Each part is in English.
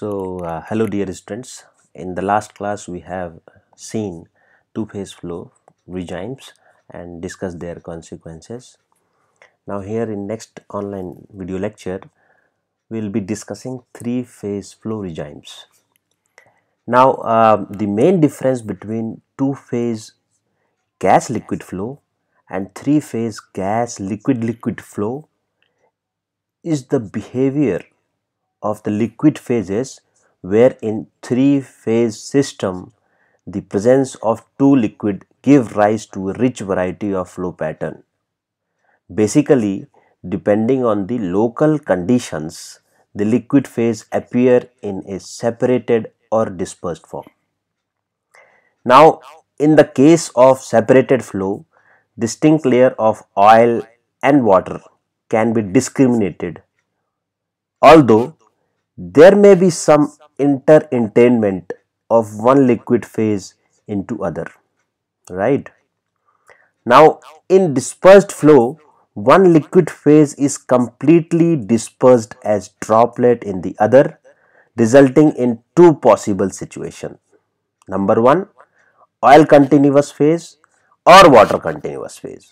Hello dear students. In the last class we have seen two-phase flow regimes and discussed their consequences. Now here in next online video lecture we will be discussing three-phase flow regimes. Now the main difference between two-phase gas liquid flow and three-phase gas liquid flow is the behavior of the liquid phases, where in three-phase system the presence of two liquid give rise to a rich variety of flow pattern. Basically, depending on the local conditions, the liquid phase appear in a separated or dispersed form. Now, in the case of separated flow, distinct layer of oil and water can be discriminated, although there may be some interentainment of one liquid phase into other, right? Now, in dispersed flow, one liquid phase is completely dispersed as droplet in the other, resulting in two possible situations. Number one, oil continuous phase or water continuous phase.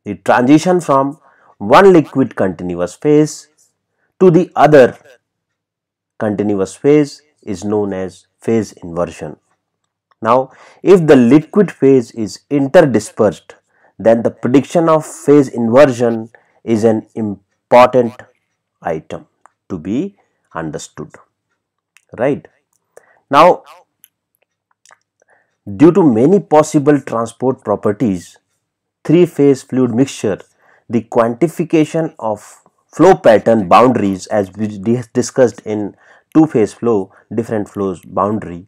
The transition from one liquid continuous phase to the other continuous phase is known as phase inversion. Now, if the liquid phase is interdispersed, then the prediction of phase inversion is an important item to be understood, right? Now, due to many possible transport properties, three-phase fluid mixture, the quantification of flow pattern boundaries, as we discussed in two-phase flow, different flows boundary,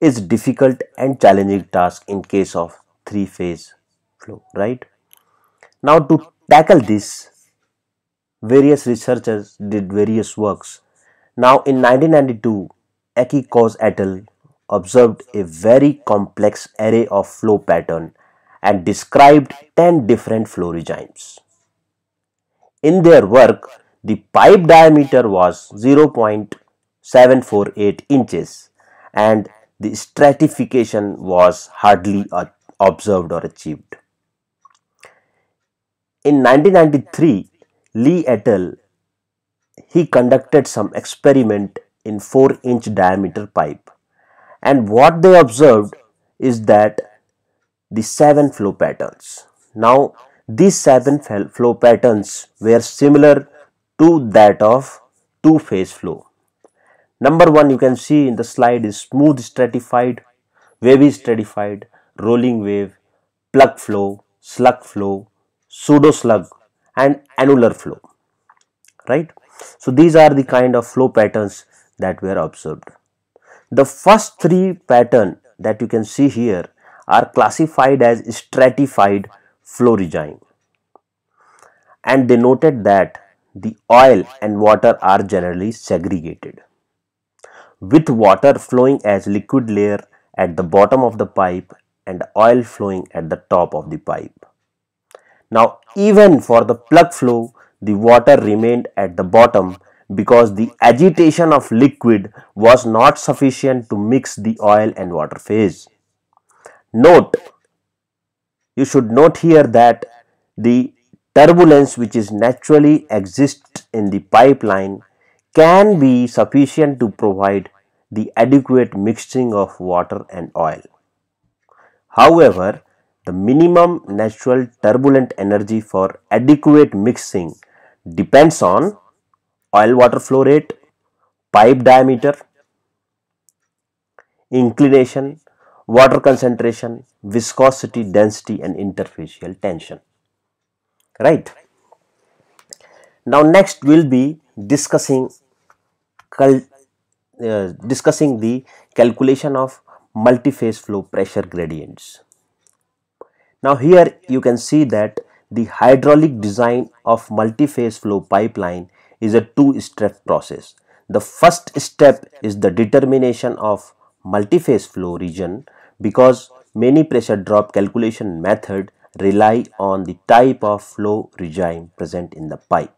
is difficult and challenging task in case of three-phase flow, right? Now, to tackle this, various researchers did various works. Now, in 1992, Akikos et al. Observed a very complex array of flow pattern and described 10 different flow regimes. In their work, the pipe diameter was 0.748 inches and the stratification was hardly observed or achieved. In 1993, Lee et al. He conducted some experiment in 4-inch diameter pipe, and what they observed is that the 7 flow patterns. Now, these 7 flow patterns were similar to that of two-phase flow. Number 1, you can see in the slide, is smooth stratified, wavy stratified, rolling wave, plug flow, slug flow, pseudo slug, and annular flow, right? So these are the kind of flow patterns that were observed. The first 3 patterns that you can see here are classified as stratified flow regime, and they noted that the oil and water are generally segregated, with water flowing as liquid layer at the bottom of the pipe and oil flowing at the top of the pipe. Now, even for the plug flow, the water remained at the bottom because the agitation of liquid was not sufficient to mix the oil and water phase. You should note here that the turbulence which is naturally exists in the pipeline can be sufficient to provide the adequate mixing of water and oil. However, the minimum natural turbulent energy for adequate mixing depends on oil-water flow rate, pipe diameter, inclination, water concentration, viscosity, density, and interfacial tension, right? Now, next we will be discussing the calculation of multiphase flow pressure gradients. Now, here you can see that the hydraulic design of multiphase flow pipeline is a two-step process. The first step is the determination of multiphase flow region, because many pressure drop calculation method rely on the type of flow regime present in the pipe.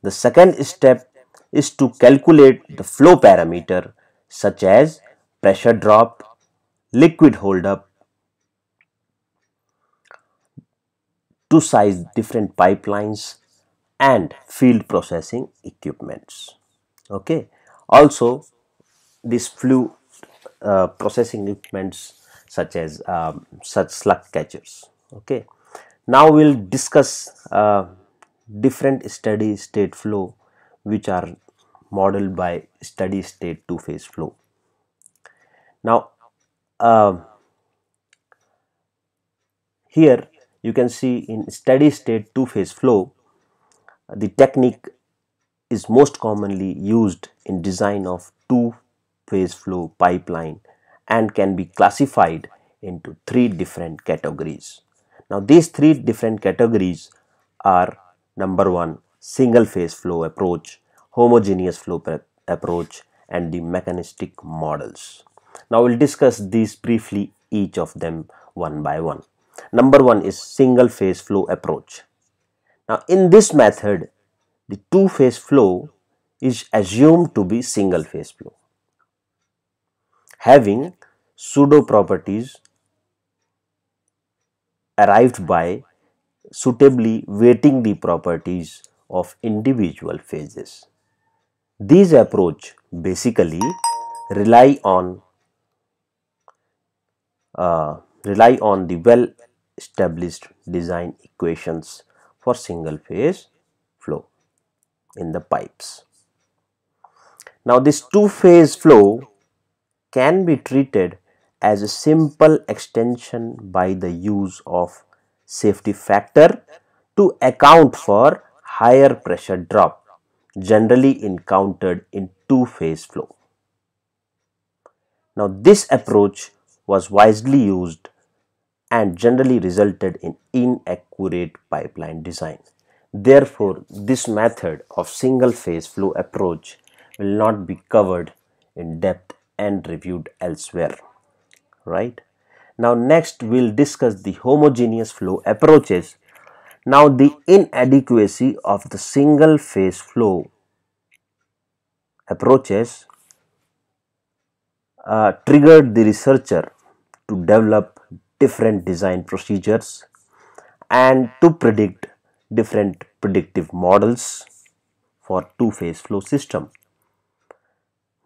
The second step is to calculate the flow parameter such as pressure drop, liquid holdup, to size different pipelines and field processing equipments. Okay. Also, this fluid processing equipments such as such slug catchers. Okay. Now we'll discuss different steady state flow which are modeled by steady state two-phase flow. Now here you can see in steady state two-phase flow, the technique is most commonly used in design of two-phase flow pipeline and can be classified into three different categories. Now these three different categories are: number one, single phase flow approach, homogeneous flow approach, and the mechanistic models. Now we'll discuss these briefly, each of them one by one. Number one is single phase flow approach. Now in this method, the two-phase flow is assumed to be single phase flow, having pseudo properties arrived by suitably weighting the properties of individual phases. These approach basically rely on the well established design equations for single phase flow in the pipes. Now this two-phase flow can be treated as a simple extension by the use of safety factor to account for higher pressure drop generally encountered in two-phase flow. Now this approach was widely used and generally resulted in inaccurate pipeline design. Therefore, this method of single phase flow approach will not be covered in depth and reviewed elsewhere. Right? Now next we'll discuss the homogeneous flow approaches. Now the inadequacy of the single phase flow approaches triggered the researcher to develop different design procedures and to predict different predictive models for two-phase flow system.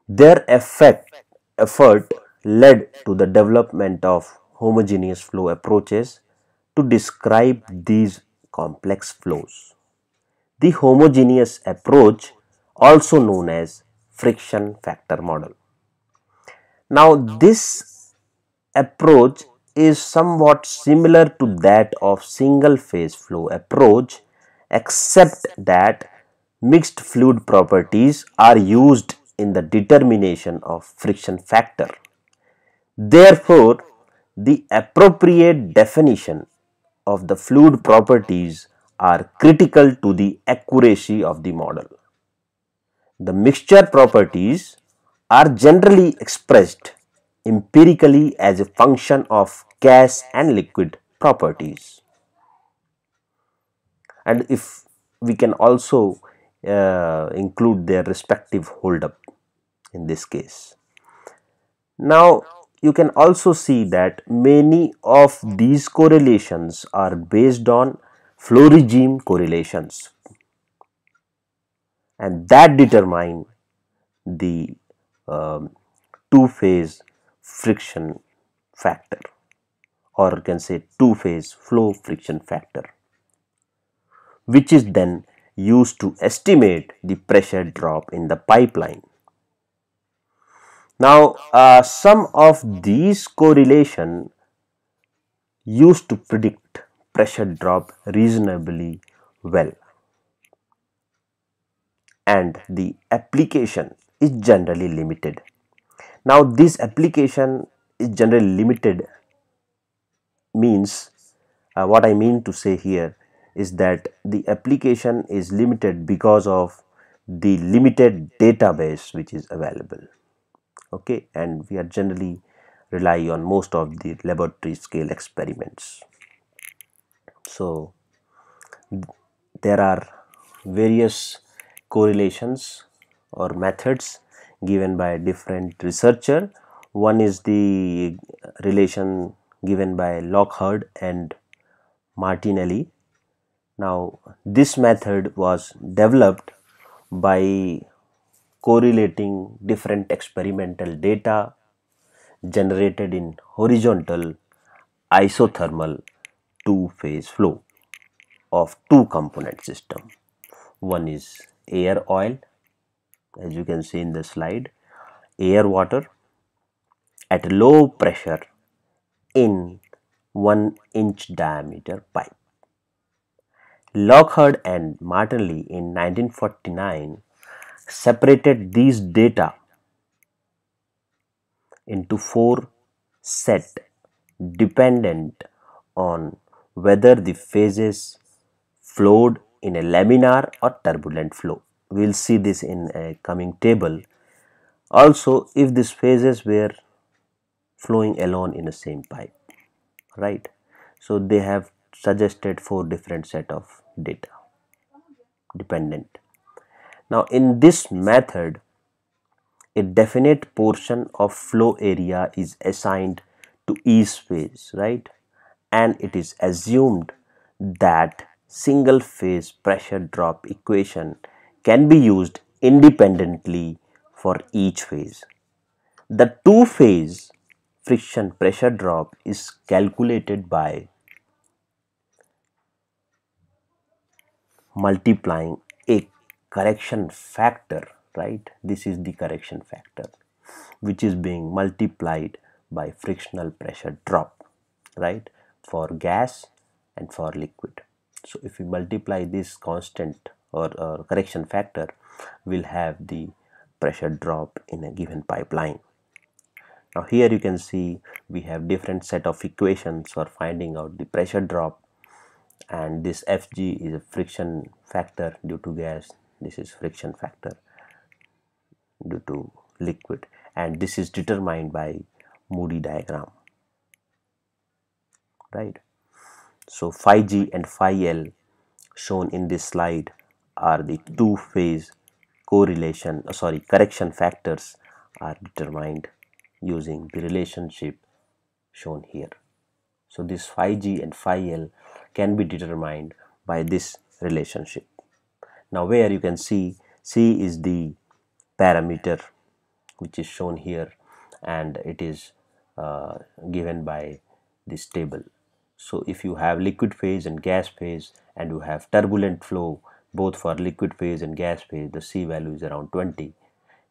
Their effort led to the development of homogeneous flow approaches to describe these complex flows. The homogeneous approach, also known as friction factor model. Now this approach is somewhat similar to that of single phase flow approach, except that mixed fluid properties are used in the determination of friction factor. Therefore, the appropriate definition of the fluid properties are critical to the accuracy of the model. The mixture properties are generally expressed empirically as a function of gas and liquid properties. And if we can also include their respective holdup in this case. Now you can also see that many of these correlations are based on flow regime correlations, and that determine the two-phase friction factor, or you can say two-phase flow friction factor, which is then used to estimate the pressure drop in the pipeline. Now some of these correlation used to predict pressure drop reasonably well, and the application is generally limited. Now this application is generally limited means, what I mean to say here is that the application is limited because of the limited database which is available. Okay, and we are generally rely on most of the laboratory scale experiments. So there are various correlations or methods given by different researcher. One is the relation given by Lockhart and Martinelli. Now this method was developed by correlating different experimental data generated in horizontal isothermal two-phase flow of two component system. One is air oil, as you can see in the slide, air water at low pressure in 1-inch diameter pipe. Lockhart and Martinelli in 1949 separated these data into four sets dependent on whether the phases flowed in a laminar or turbulent flow. We will see this in a coming table. Also, if these phases were flowing alone in the same pipe, right? So they have suggested four different set of data dependent. Now in this method, a definite portion of flow area is assigned to each phase, right? And it is assumed that single phase pressure drop equation can be used independently for each phase. The two phase friction pressure drop is calculated by multiplying a correction factor, right? This is the correction factor which is being multiplied by frictional pressure drop, right, for gas and for liquid. So if we multiply this constant or correction factor, we'll have the pressure drop in a given pipeline. Now here you can see we have different set of equations for finding out the pressure drop, and this Fg is a friction factor due to gas, this is friction factor due to liquid, and this is determined by Moody diagram, right? So phi g and phi l shown in this slide are the two phase correction factors are determined using the relationship shown here. So this phi g and phi l can be determined by this relationship. Now where you can see C is the parameter which is shown here, and it is given by this table. So if you have liquid phase and gas phase and you have turbulent flow both for liquid phase and gas phase, the C value is around 20.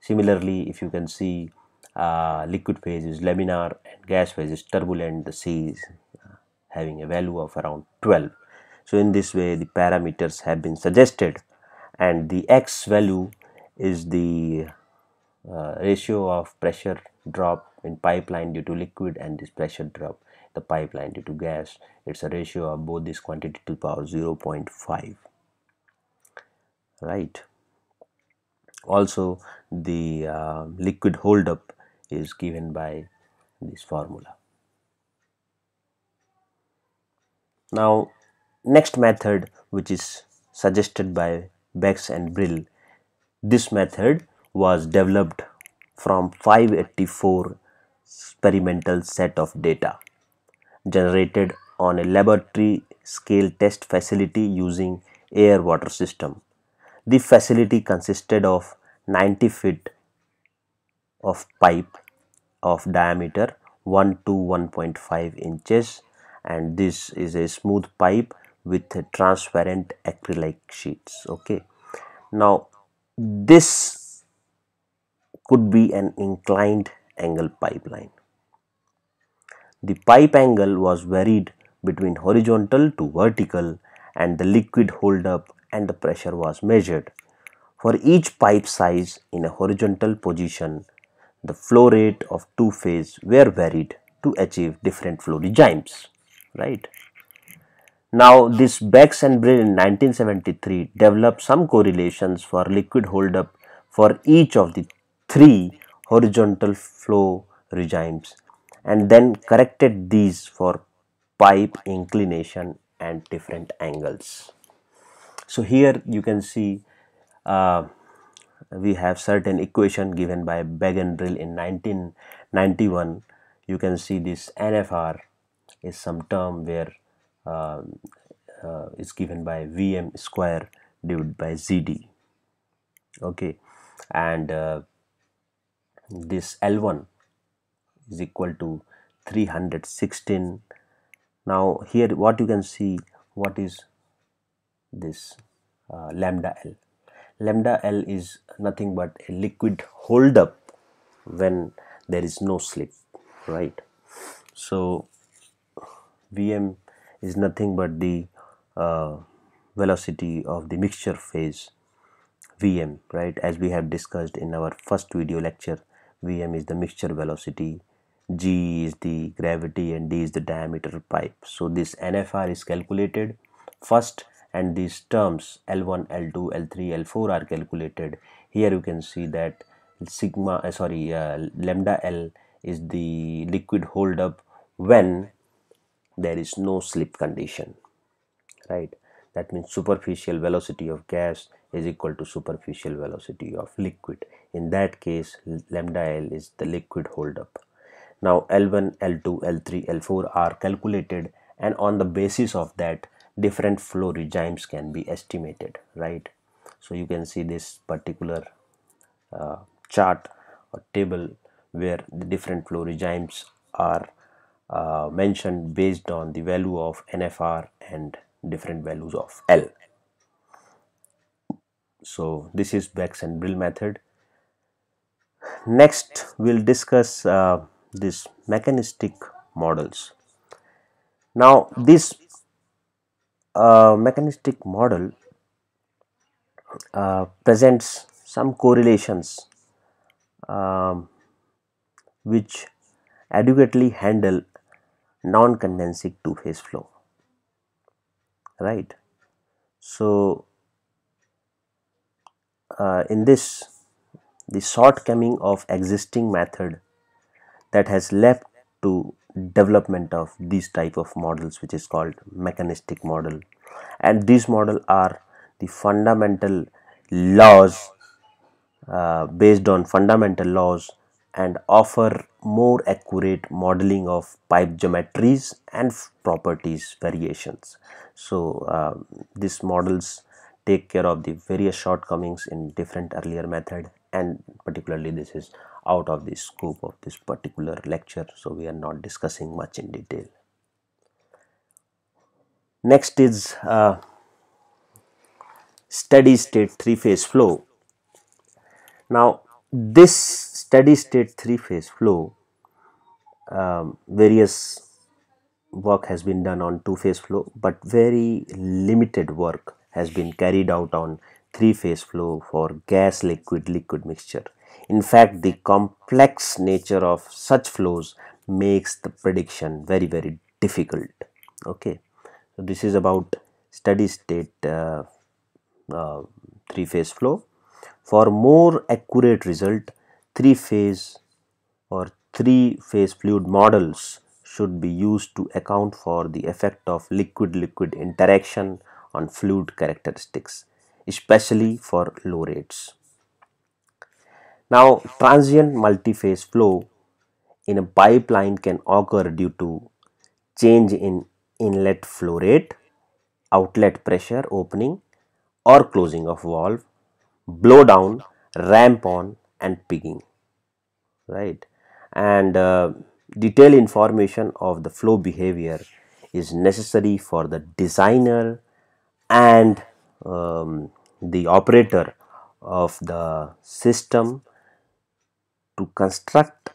Similarly, if you can see liquid phase is laminar and gas phase is turbulent, the C is having a value of around 12. So in this way the parameters have been suggested, and the X value is the ratio of pressure drop in pipeline due to liquid and this pressure drop the pipeline due to gas. It's a ratio of both this quantity to the power 0.5, right? Also the liquid holdup is given by this formula. Now next method, which is suggested by Bex and Brill, this method was developed from 584 experimental set of data generated on a laboratory scale test facility using air water system. The facility consisted of 90 feet of pipe of diameter 1 to 1.5 inches, and this is a smooth pipe with transparent acrylic sheets. Okay, now this could be an inclined angle pipeline. The pipe angle was varied between horizontal to vertical, and the liquid holdup and the pressure was measured. For each pipe size in a horizontal position, the flow rate of two phase were varied to achieve different flow regimes, right? Now this Bex and Brill in 1973 developed some correlations for liquid holdup for each of the three horizontal flow regimes, and then corrected these for pipe inclination and different angles. So here you can see we have certain equation given by Begg and Brill in 1991. You can see this NFR is some term where uh, is given by Vm square divided by ZD. Okay, and this L1 is equal to 316. Now here what you can see, what is this lambda L. Lambda L is nothing but a liquid hold up when there is no slip, right? So Vm is nothing but the velocity of the mixture phase, Vm, right? As we have discussed in our first video lecture, Vm is the mixture velocity, G is the gravity, and D is the diameter of pipe. So this NFR is calculated first, and these terms L1, L2, L3, L4 are calculated. Here you can see that lambda L is the liquid hold up when there is no slip condition, right? That means superficial velocity of gas is equal to superficial velocity of liquid. In that case, lambda L is the liquid hold up. Now L1, L2, L3, L4 are calculated, and on the basis of that different flow regimes can be estimated, right? So you can see this particular chart or table where the different flow regimes are mentioned based on the value of NFR and different values of L. So this is Beck's and Brill method. Next we'll discuss this mechanistic models. Now this mechanistic model presents some correlations which adequately handle non-condensate two-phase flow, right? So in this, the shortcoming of existing method that has led to development of these type of models, which is called mechanistic model, and these model are the fundamental laws based on fundamental laws and offer more accurate modeling of pipe geometries and properties variations. So these models take care of the various shortcomings in different earlier method, and particularly this is out of the scope of this particular lecture, so we are not discussing much in detail. Next is steady state three-phase flow. Now this steady state three-phase flow, various work has been done on two-phase flow, but very limited work has been carried out on three-phase flow for gas liquid liquid mixture. In fact, the complex nature of such flows makes the prediction very difficult. Okay, so this is about steady state three-phase flow. For more accurate result, three-phase or three-phase fluid models should be used to account for the effect of liquid-liquid interaction on fluid characteristics, especially for low rates. Now, transient multiphase flow in a pipeline can occur due to change in inlet flow rate, outlet pressure opening or closing of valve, blow down, ramp on, and pigging, right? And detailed information of the flow behavior is necessary for the designer and the operator of the system to construct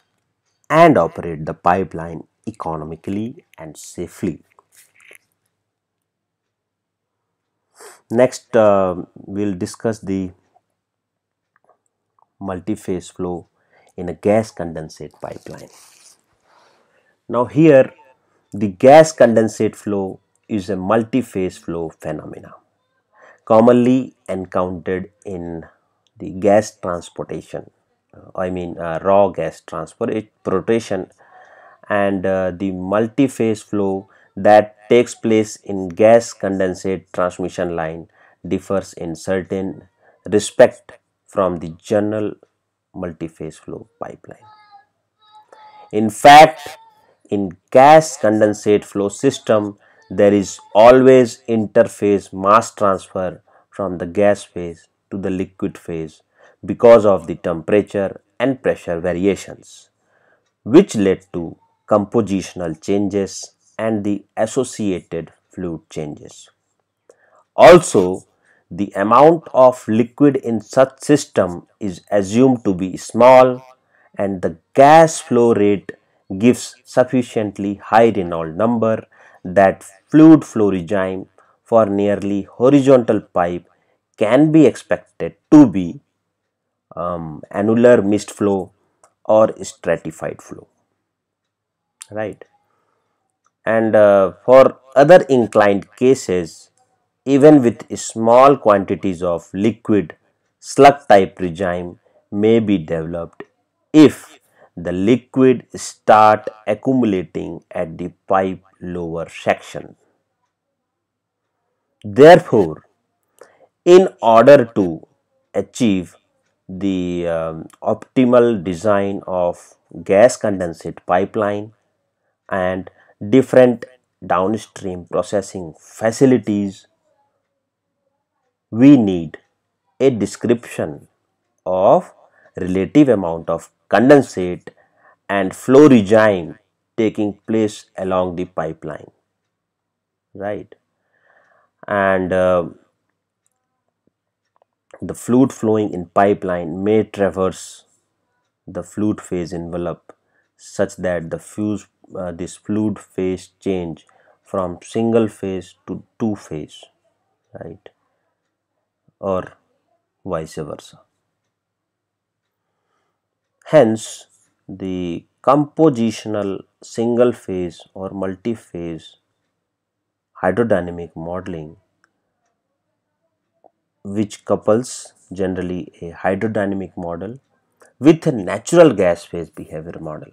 and operate the pipeline economically and safely. Next, we'll discuss the multiphase flow in a gas condensate pipeline. Now here the gas condensate flow is a multiphase flow phenomena commonly encountered in the gas transportation, raw gas transportation, and the multiphase flow that takes place in gas condensate transmission line differs in certain respect from the general multiphase flow pipeline. In fact, in gas condensate flow system, there is always interphase mass transfer from the gas phase to the liquid phase because of the temperature and pressure variations, which led to compositional changes and the associated fluid changes. Also, the amount of liquid in such system is assumed to be small, and the gas flow rate gives sufficiently high Reynolds number that fluid flow regime for nearly horizontal pipe can be expected to be annular mist flow or stratified flow, right? And for other inclined cases, even with small quantities of liquid, slug type regime may be developed if the liquid start accumulating at the pipe lower section. Therefore, in order to achieve the optimal design of gas condensate pipeline and different downstream processing facilities, we need a description of relative amount of condensate and flow regime taking place along the pipeline, right? And the fluid flowing in pipeline may traverse the fluid phase envelope such that this fluid phase change from single phase to two phase, right, or vice versa. Hence, the compositional single phase or multi-phase hydrodynamic modeling, which couples generally a hydrodynamic model with a natural gas phase behavior model.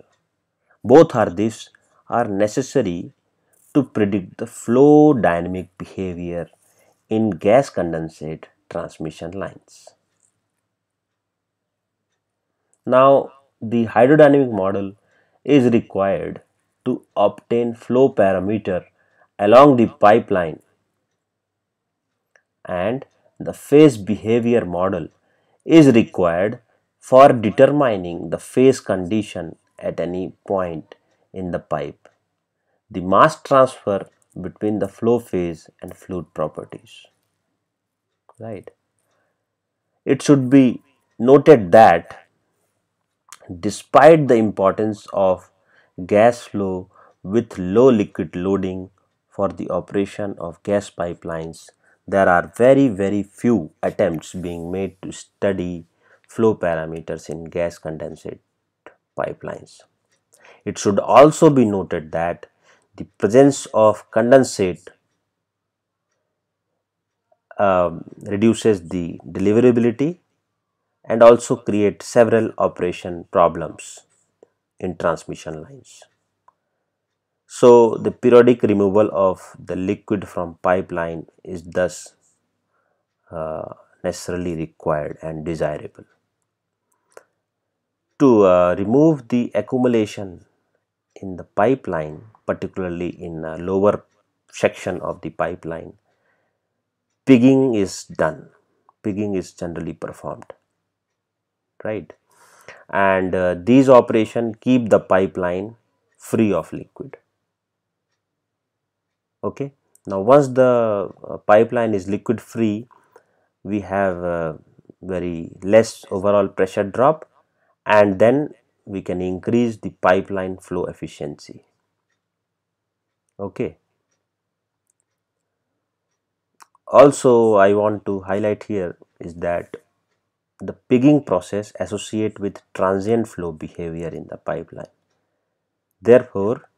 Both are necessary to predict the flow dynamic behavior in gas condensate transmission lines. Now, the hydrodynamic model is required to obtain flow parameter along the pipeline, and the phase behavior model is required for determining the phase condition at any point in the pipe, the mass transfer between the flow phase and fluid properties, right? It should be noted that despite the importance of gas flow with low liquid loading for the operation of gas pipelines, there are very few attempts being made to study flow parameters in gas condensate pipelines. It should also be noted that the presence of condensate reduces the deliverability and also create several operation problems in transmission lines. So, the periodic removal of the liquid from pipeline is thus necessarily required and desirable. To remove the accumulation in the pipeline, particularly in a lower section of the pipeline, pigging is done. Pigging is generally performed, right? And these operations keep the pipeline free of liquid. Okay. Now, once the pipeline is liquid free, we have very less overall pressure drop, and then we can increase the pipeline flow efficiency. Okay. Also, I want to highlight here is that the pigging process associate with transient flow behavior in the pipeline. Therefore,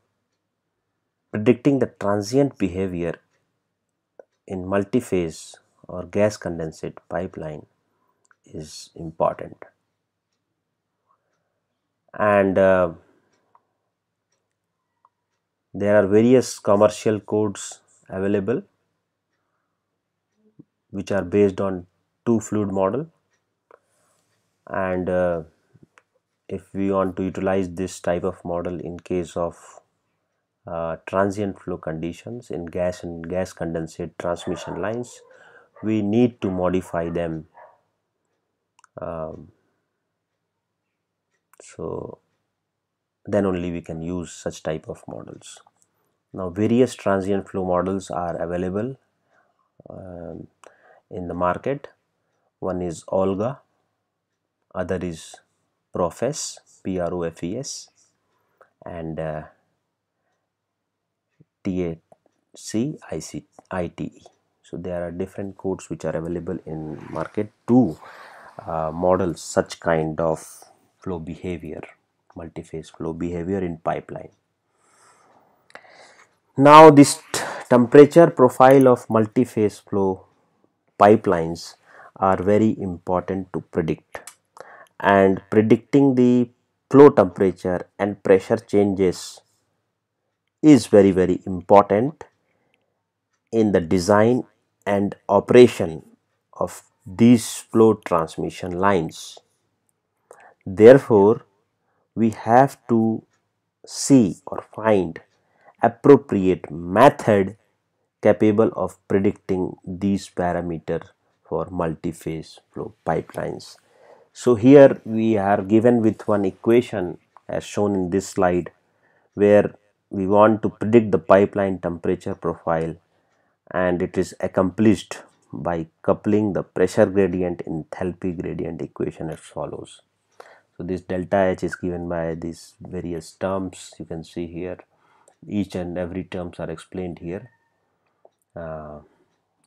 predicting the transient behavior in multiphase or gas condensate pipeline is important. And there are various commercial codes available which are based on two fluid model. and if we want to utilize this type of model in case of transient flow conditions in gas and gas condensate transmission lines, we need to modify them. So then only we can use such type of models. Now various transient flow models are available in the market. One is Olga, other is Profes, PROFES, and TACITE. So there are different codes which are available in market to model such kind of flow behavior, multiphase flow behavior in pipeline. Now this temperature profile of multiphase flow pipelines are very important to predict, and predicting the flow temperature and pressure changes is very important in the design and operation of these flow transmission lines. Therefore, we have to see or find appropriate method capable of predicting these parameters for multiphase flow pipelines. So here we are given with one equation as shown in this slide, where we want to predict the pipeline temperature profile, and it is accomplished by coupling the pressure gradient enthalpy gradient equation as follows. So this delta H is given by these various terms. You can see here each and every terms are explained here.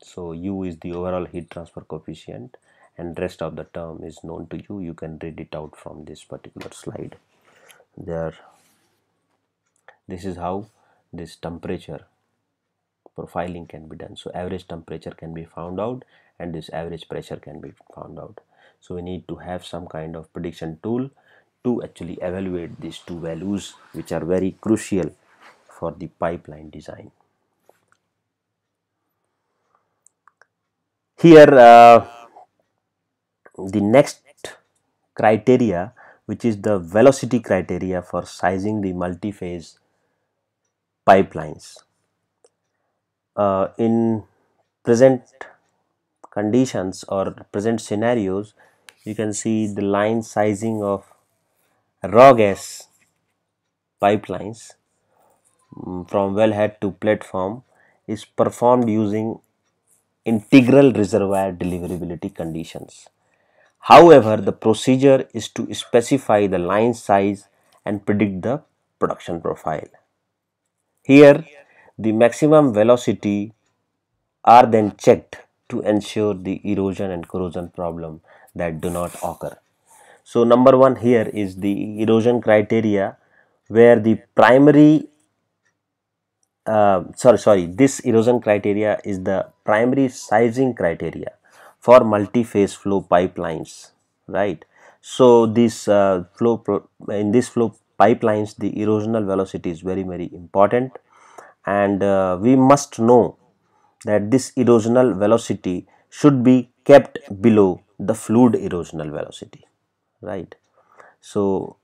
So U is the overall heat transfer coefficient, and rest of the term is known to you. You can read it out from this particular slide. There, this is how this temperature profiling can be done. So average temperature can be found out, and this average pressure can be found out. So we need to have some kind of prediction tool to actually evaluate these two values, which are very crucial for the pipeline design. Here the next criteria, which is the velocity criteria for sizing the multiphase pipelines. In present conditions or present scenarios, you can see the line sizing of raw gas pipelines from wellhead to platform is performed using integral reservoir deliverability conditions. However, the procedure is to specify the line size and predict the production profile. Here, the maximum velocity are then checked to ensure the erosion and corrosion problem that do not occur. So number one here is the erosion criteria, where the primary this erosion criteria is the primary sizing criteria for multi-phase flow pipelines, right? So this in this flow pipelines, the erosional velocity is very important, and we must know that this erosional velocity should be kept below the fluid erosional velocity, right? So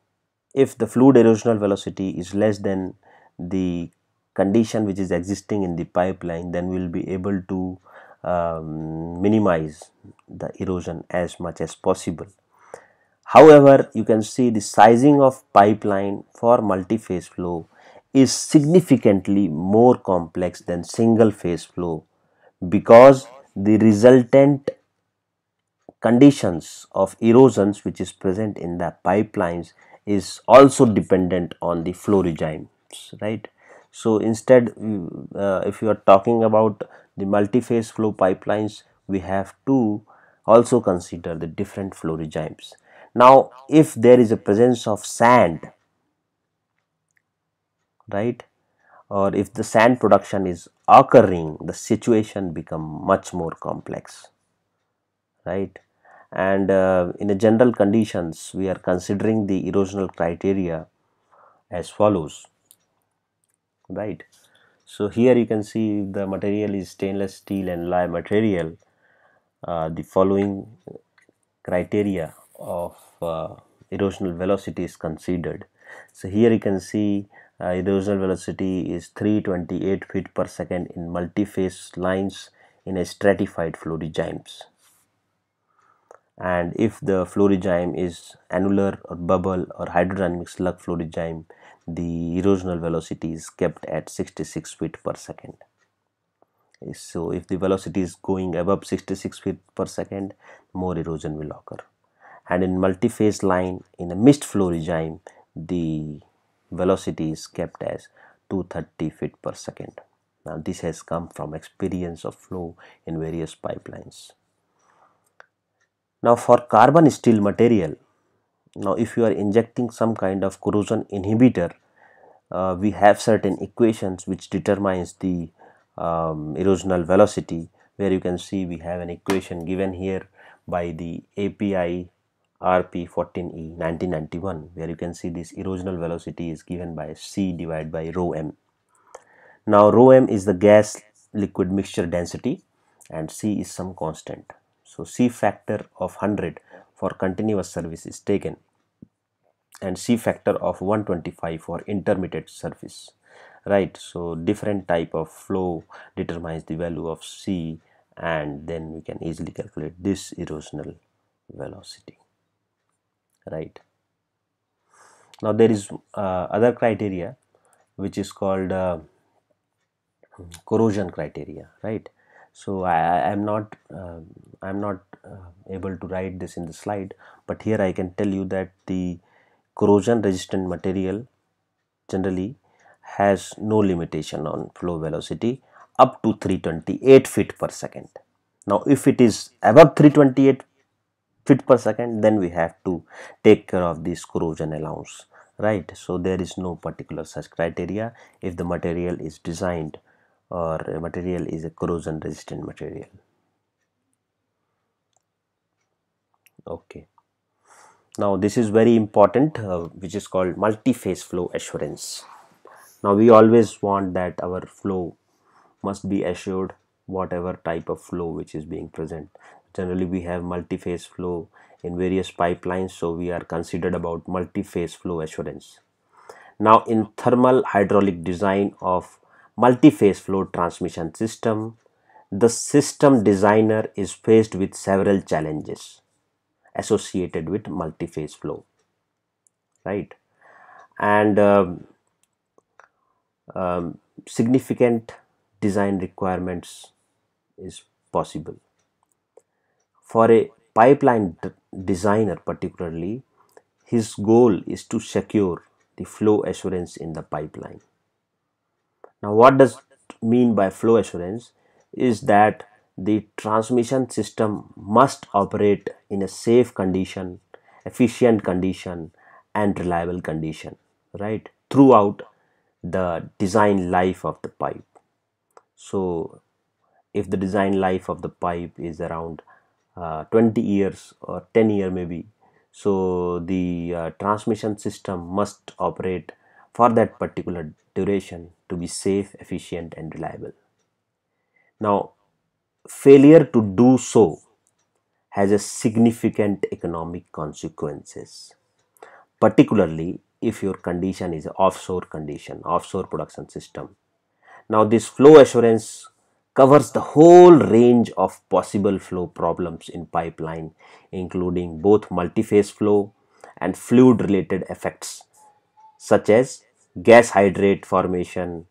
if the fluid erosional velocity is less than the condition which is existing in the pipeline, then we will be able to minimize the erosion as much as possible. However, you can see the sizing of pipeline for multi-phase flow is significantly more complex than single phase flow, because the resultant conditions of erosions which is present in the pipelines is also dependent on the flow regimes, right? So instead, if you are talking about the multi-phase flow pipelines, we have to also consider the different flow regimes. Now if there is a presence of sand, right, or if the sand production is occurring, the situation become much more complex, right? And in a general conditions, we are considering the erosional criteria as follows, right? So here you can see the material is stainless steel and alloy material. The following criteria of erosional velocity is considered. So here you can see erosional velocity is 328 feet per second in multiphase lines in a stratified flow regimes. And if the flow regime is annular or bubble or hydrodynamic slug flow regime, the erosional velocity is kept at 66 feet per second. So if the velocity is going above 66 feet per second, more erosion will occur. And in multiphase line in a mixed flow regime, the velocity is kept as 230 feet per second. Now this has come from experience of flow in various pipelines. Now for carbon steel material, now if you are injecting some kind of corrosion inhibitor, we have certain equations which determines the erosional velocity, where you can see we have an equation given here by the API RP14E 1991, where you can see this erosional velocity is given by C divided by rho m. Now rho m is the gas liquid mixture density and C is some constant. So C factor of 100 for continuous service is taken and C factor of 125 for intermediate service, right? So different type of flow determines the value of C, and then we can easily calculate this erosional velocity, right? Now there is other criteria which is called corrosion criteria, right? So I am not able to write this in the slide, but here I can tell you that the corrosion resistant material generally has no limitation on flow velocity up to 328 feet per second. Now if it is above 328 feet per second, then we have to take care of this corrosion allowance, right? So there is no particular such criteria if the material is designed or a material is a corrosion resistant material. Okay, now this is very important, which is called multi-phase flow assurance. Now we always want that our flow must be assured whatever type of flow which is being present. Generally we have multi-phase flow in various pipelines, so we are considered about multi-phase flow assurance. Now in thermal hydraulic design of multi-phase flow transmission system, the system designer is faced with several challenges associated with multi-phase flow, right? And significant design requirements is possible. For a pipeline designer particularly, his goal is to secure the flow assurance in the pipeline. Now what does it mean by flow assurance is that the transmission system must operate in a safe condition, efficient condition and reliable condition, right, throughout the design life of the pipe. So if the design life of the pipe is around 20 years or 10 year maybe, so the transmission system must operate for that particular duration to be safe, efficient and reliable. Now failure to do so has a significant economic consequences, particularly if your condition is offshore condition, offshore production system. Now this flow assurance covers the whole range of possible flow problems in pipeline, including both multi-phase flow and fluid related effects such as gas hydrate formation,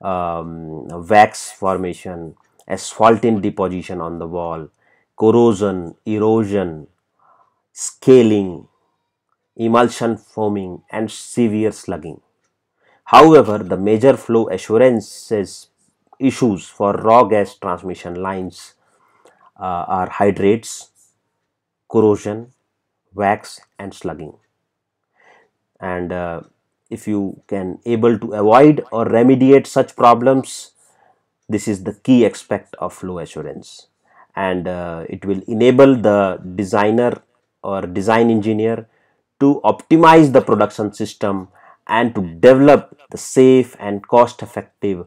wax formation, asphaltene deposition on the wall, corrosion, erosion, scaling, emulsion foaming and severe slugging. However, the major flow assurances issues for raw gas transmission lines are hydrates, corrosion, wax and slugging. And if you can able to avoid or remediate such problems, this is the key aspect of flow assurance, and it will enable the designer or design engineer to optimize the production system and to develop the safe and cost effective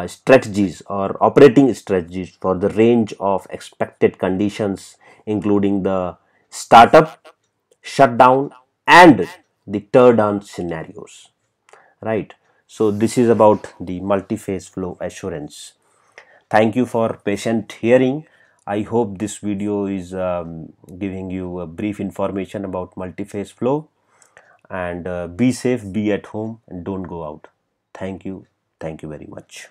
strategies or operating strategies for the range of expected conditions, including the startup, shutdown, and the tear down scenarios, right? So this is about the multi-phase flow assurance. Thank you for patient hearing. I hope this video is giving you a brief information about multi-phase flow, and be safe, be at home, and don't go out. Thank you very much.